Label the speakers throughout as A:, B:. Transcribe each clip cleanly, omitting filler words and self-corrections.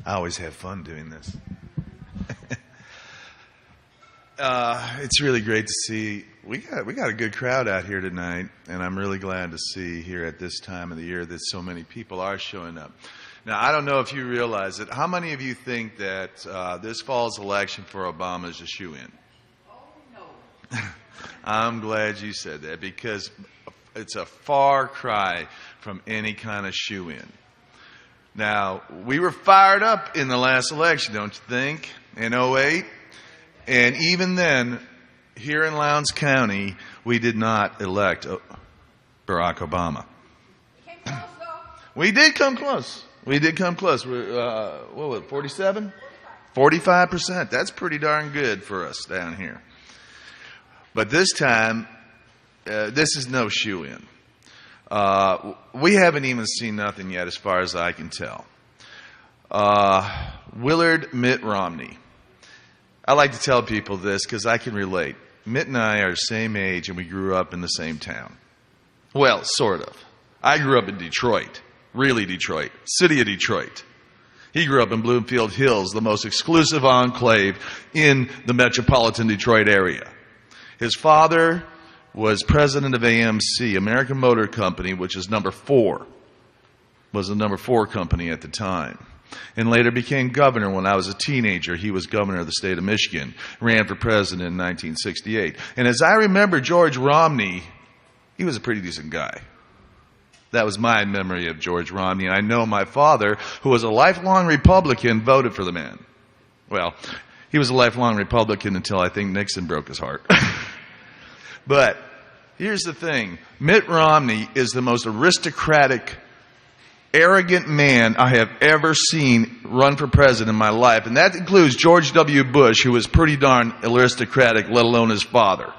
A: I always have fun doing this. It's really great to see. We got a good crowd out here tonight, and I'm really glad to see here at this time of the year that so many people are showing up. Now, I don't know if you realize it. How many of you think that this fall's election for Obama is a shoo-in?
B: Oh, no.
A: I'm glad you said that, because it's a far cry from any kind of shoo-in. Now, we were fired up in the last election, don't you think, in 2008? And even then, here in Lowndes County, we did not elect Barack Obama.
B: You came close, though.
A: We did come close. We did come close. We're, what was it, 47? 45%. That's pretty darn good for us down here. But this time, this is no shoo-in. We haven't even seen nothing yet as far as I can tell. Willard Mitt Romney. I like to tell people this because I can relate. Mitt and I are the same age and we grew up in the same town. Well, sort of. I grew up in Detroit. Really Detroit. City of Detroit. He grew up in Bloomfield Hills, the most exclusive enclave in the metropolitan Detroit area. His father was president of AMC, American Motor Company, which is number 4. Was the number 4 company at the time. And later became governor when I was a teenager. He was governor of the state of Michigan, ran for president in 1968. And as I remember George Romney, he was a pretty decent guy. That was my memory of George Romney. And I know my father, who was a lifelong Republican, voted for the man. Well, he was a lifelong Republican until I think Nixon broke his heart. But here's the thing. Mitt Romney is the most aristocratic, arrogant man I have ever seen run for president in my life. And that includes George W. Bush, who was pretty darn aristocratic, let alone his father.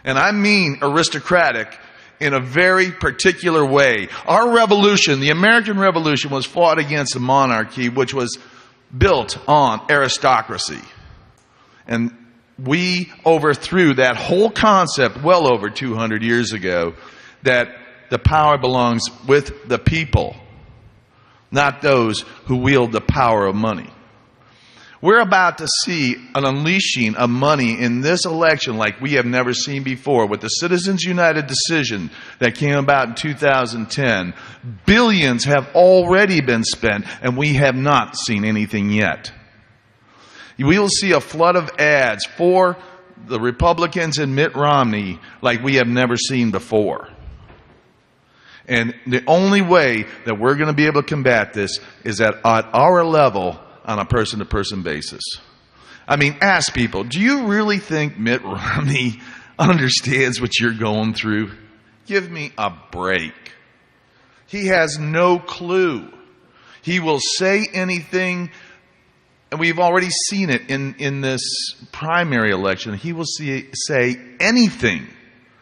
A: And I mean aristocratic in a very particular way. Our revolution, the American Revolution, was fought against a monarchy which was built on aristocracy. And we overthrew that whole concept well over 200 years ago, that the power belongs with the people, not those who wield the power of money. We're about to see an unleashing of money in this election like we have never seen before. With the Citizens United decision that came about in 2010, billions have already been spent, and we have not seen anything yet. We will see a flood of ads for the Republicans and Mitt Romney like we have never seen before. And the only way that we're going to be able to combat this is at our level on a person-to-person basis. I mean, ask people, do you really think Mitt Romney understands what you're going through? Give me a break. He has no clue. He will say anything, and we've already seen it in this primary election. He will say anything.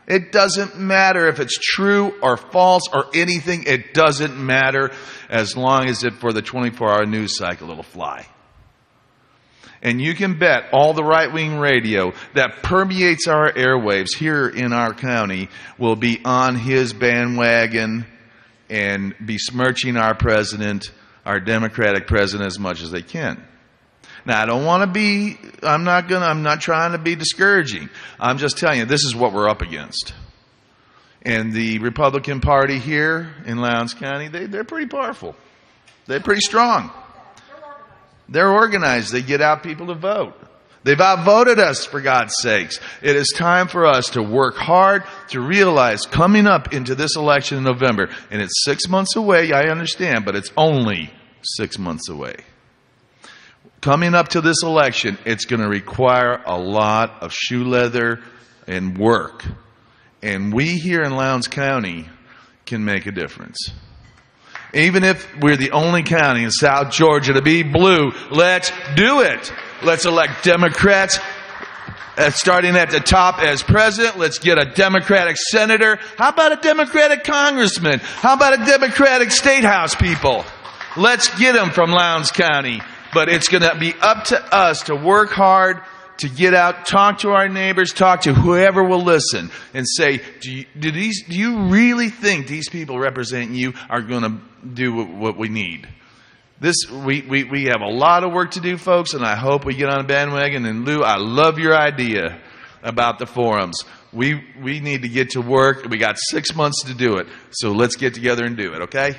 A: It doesn't matter if it's true or false or anything. It doesn't matter as long as it for the 24-hour news cycle it'll fly. And you can bet all the right-wing radio that permeates our airwaves here in our county will be on his bandwagon and besmirching our president, our Democratic president, as much as they can. Now, I don't want to be, I'm not trying to be discouraging. I'm just telling you, this is what we're up against. And the Republican Party here in Lowndes County, they're pretty powerful. They're pretty strong. They're organized. They get out people to vote. They've outvoted us, for God's sakes. It is time for us to work hard to realize coming up into this election in November, and it's 6 months away, I understand, but it's only 6 months away. Coming up to this election, it's going to require a lot of shoe leather and work. And we here in Lowndes County can make a difference. Even if we're the only county in South Georgia to be blue, let's do it. Let's elect Democrats, starting at the top as president. Let's get a Democratic senator. How about a Democratic congressman? How about a Democratic state house people? Let's get them from Lowndes County. But it's going to be up to us to work hard, to get out, talk to our neighbors, talk to whoever will listen, and say, do you really think these people representing you are going to do what we need? We have a lot of work to do, folks, and I hope we get on a bandwagon. And Lou, I love your idea about the forums. We need to get to work. We got 6 months to do it. So let's get together and do it, okay?